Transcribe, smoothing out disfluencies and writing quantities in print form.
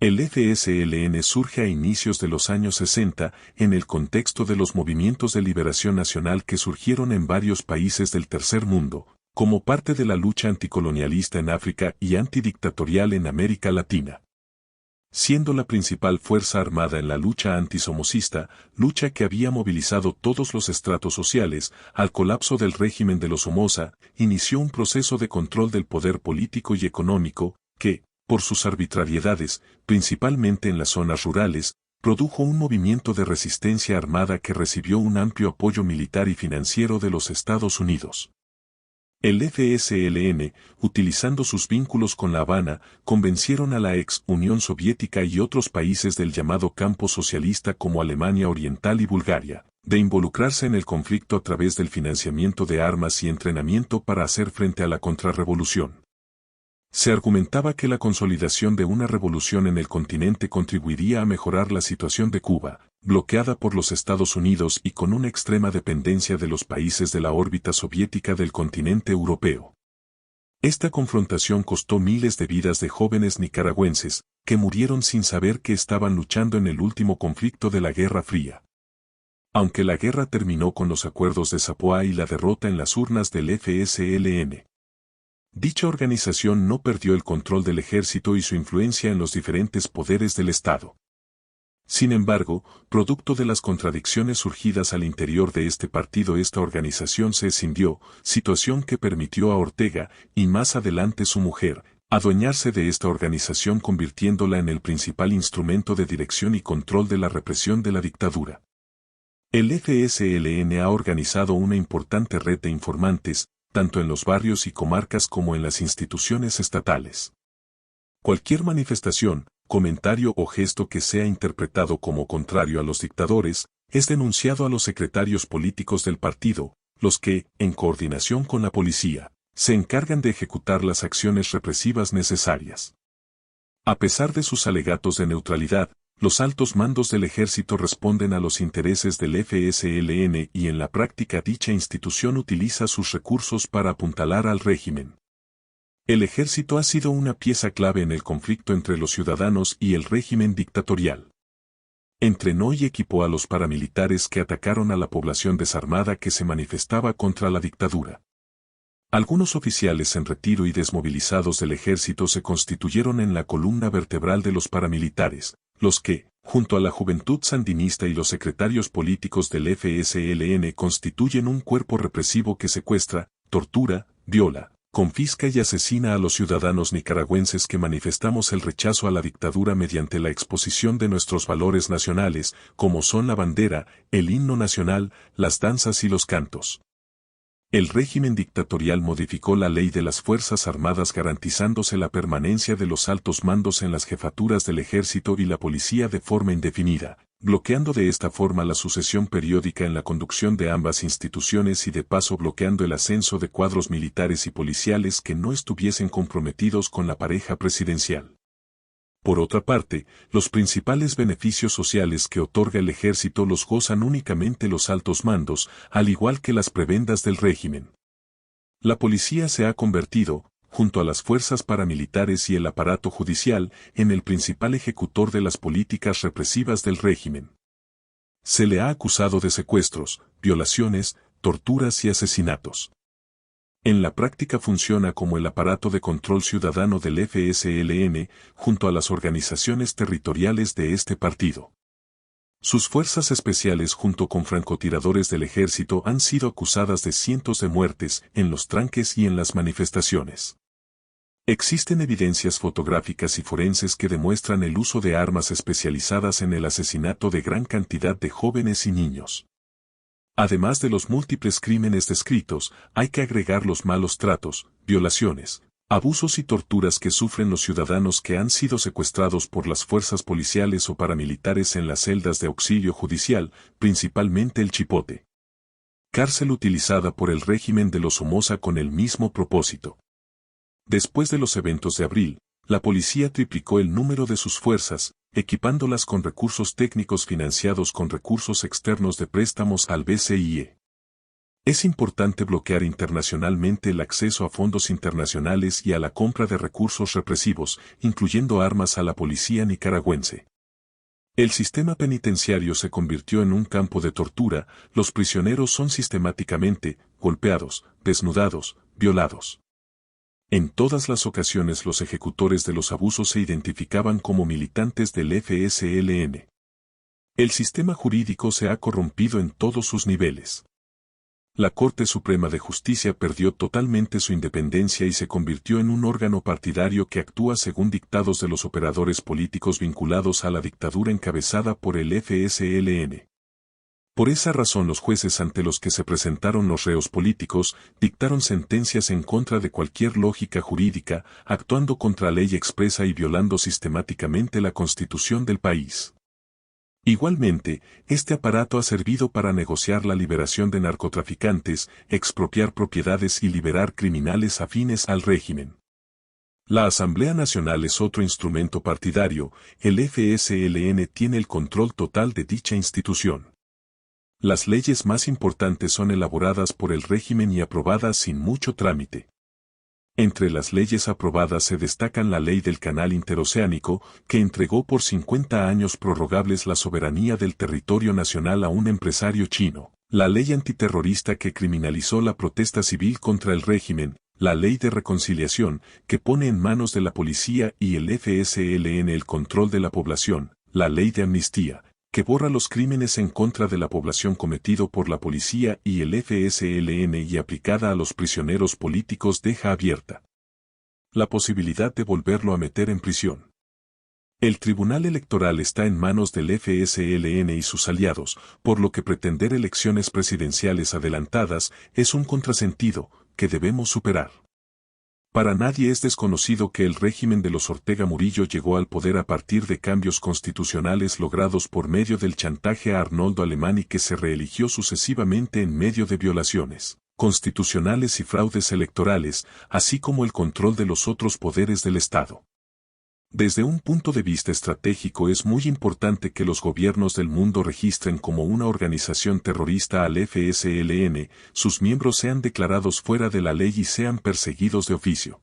El FSLN surge a inicios de los años 60 en el contexto de los movimientos de liberación nacional que surgieron en varios países del tercer mundo, como parte de la lucha anticolonialista en África y antidictatorial en América Latina. Siendo la principal fuerza armada en la lucha antisomocista, lucha que había movilizado todos los estratos sociales, al colapso del régimen de los Somoza, inició un proceso de control del poder político y económico, que, por sus arbitrariedades, principalmente en las zonas rurales, produjo un movimiento de resistencia armada que recibió un amplio apoyo militar y financiero de los Estados Unidos. El FSLN, utilizando sus vínculos con La Habana, convencieron a la ex Unión Soviética y otros países del llamado campo socialista como Alemania Oriental y Bulgaria, de involucrarse en el conflicto a través del financiamiento de armas y entrenamiento para hacer frente a la contrarrevolución. Se argumentaba que la consolidación de una revolución en el continente contribuiría a mejorar la situación de Cuba, bloqueada por los Estados Unidos y con una extrema dependencia de los países de la órbita soviética del continente europeo. Esta confrontación costó miles de vidas de jóvenes nicaragüenses, que murieron sin saber que estaban luchando en el último conflicto de la Guerra Fría. Aunque la guerra terminó con los acuerdos de Zapoá y la derrota en las urnas del FSLN. Dicha organización no perdió el control del ejército y su influencia en los diferentes poderes del Estado. Sin embargo, producto de las contradicciones surgidas al interior de este partido, esta organización se escindió, situación que permitió a Ortega, y más adelante su mujer, adueñarse de esta organización convirtiéndola en el principal instrumento de dirección y control de la represión de la dictadura. El FSLN ha organizado una importante red de informantes, tanto en los barrios y comarcas como en las instituciones estatales. Cualquier manifestación, comentario o gesto que sea interpretado como contrario a los dictadores, es denunciado a los secretarios políticos del partido, los que, en coordinación con la policía, se encargan de ejecutar las acciones represivas necesarias. A pesar de sus alegatos de neutralidad, los altos mandos del ejército responden a los intereses del FSLN y en la práctica dicha institución utiliza sus recursos para apuntalar al régimen. El ejército ha sido una pieza clave en el conflicto entre los ciudadanos y el régimen dictatorial. Entrenó y equipó a los paramilitares que atacaron a la población desarmada que se manifestaba contra la dictadura. Algunos oficiales en retiro y desmovilizados del ejército se constituyeron en la columna vertebral de los paramilitares, los que, junto a la juventud sandinista y los secretarios políticos del FSLN constituyen un cuerpo represivo que secuestra, tortura, viola, confisca y asesina a los ciudadanos nicaragüenses que manifestamos el rechazo a la dictadura mediante la exposición de nuestros valores nacionales, como son la bandera, el himno nacional, las danzas y los cantos. El régimen dictatorial modificó la ley de las Fuerzas Armadas garantizándose la permanencia de los altos mandos en las jefaturas del ejército y la policía de forma indefinida, bloqueando de esta forma la sucesión periódica en la conducción de ambas instituciones y de paso bloqueando el ascenso de cuadros militares y policiales que no estuviesen comprometidos con la pareja presidencial. Por otra parte, los principales beneficios sociales que otorga el ejército los gozan únicamente los altos mandos, al igual que las prebendas del régimen. La policía se ha convertido, junto a las fuerzas paramilitares y el aparato judicial, en el principal ejecutor de las políticas represivas del régimen. Se le ha acusado de secuestros, violaciones, torturas y asesinatos. En la práctica funciona como el aparato de control ciudadano del FSLN, junto a las organizaciones territoriales de este partido. Sus fuerzas especiales junto con francotiradores del ejército han sido acusadas de cientos de muertes en los tranques y en las manifestaciones. Existen evidencias fotográficas y forenses que demuestran el uso de armas especializadas en el asesinato de gran cantidad de jóvenes y niños. Además de los múltiples crímenes descritos, hay que agregar los malos tratos, violaciones, abusos y torturas que sufren los ciudadanos que han sido secuestrados por las fuerzas policiales o paramilitares en las celdas de auxilio judicial, principalmente el Chipote. Cárcel utilizada por el régimen de los Somoza con el mismo propósito. Después de los eventos de abril, la policía triplicó el número de sus fuerzas, equipándolas con recursos técnicos financiados con recursos externos de préstamos al BCIE. Es importante bloquear internacionalmente el acceso a fondos internacionales y a la compra de recursos represivos, incluyendo armas a la policía nicaragüense. El sistema penitenciario se convirtió en un campo de tortura, los prisioneros son sistemáticamente golpeados, desnudados, violados. En todas las ocasiones los ejecutores de los abusos se identificaban como militantes del FSLN. El sistema jurídico se ha corrompido en todos sus niveles. La Corte Suprema de Justicia perdió totalmente su independencia y se convirtió en un órgano partidario que actúa según dictados de los operadores políticos vinculados a la dictadura encabezada por el FSLN. Por esa razón los jueces ante los que se presentaron los reos políticos dictaron sentencias en contra de cualquier lógica jurídica, actuando contra ley expresa y violando sistemáticamente la Constitución del país. Igualmente, este aparato ha servido para negociar la liberación de narcotraficantes, expropiar propiedades y liberar criminales afines al régimen. La Asamblea Nacional es otro instrumento partidario, el FSLN tiene el control total de dicha institución. Las leyes más importantes son elaboradas por el régimen y aprobadas sin mucho trámite. Entre las leyes aprobadas se destacan la Ley del Canal Interoceánico, que entregó por 50 años prorrogables la soberanía del territorio nacional a un empresario chino, la Ley Antiterrorista que criminalizó la protesta civil contra el régimen, la Ley de Reconciliación, que pone en manos de la policía y el FSLN el control de la población, la Ley de Amnistía, que borra los crímenes en contra de la población cometido por la policía y el FSLN y aplicada a los prisioneros políticos deja abierta la posibilidad de volverlo a meter en prisión. El Tribunal Electoral está en manos del FSLN y sus aliados, por lo que pretender elecciones presidenciales adelantadas es un contrasentido que debemos superar. Para nadie es desconocido que el régimen de los Ortega Murillo llegó al poder a partir de cambios constitucionales logrados por medio del chantaje a Arnoldo Alemán y que se reeligió sucesivamente en medio de violaciones constitucionales y fraudes electorales, así como el control de los otros poderes del Estado. Desde un punto de vista estratégico es muy importante que los gobiernos del mundo registren como una organización terrorista al FSLN, sus miembros sean declarados fuera de la ley y sean perseguidos de oficio.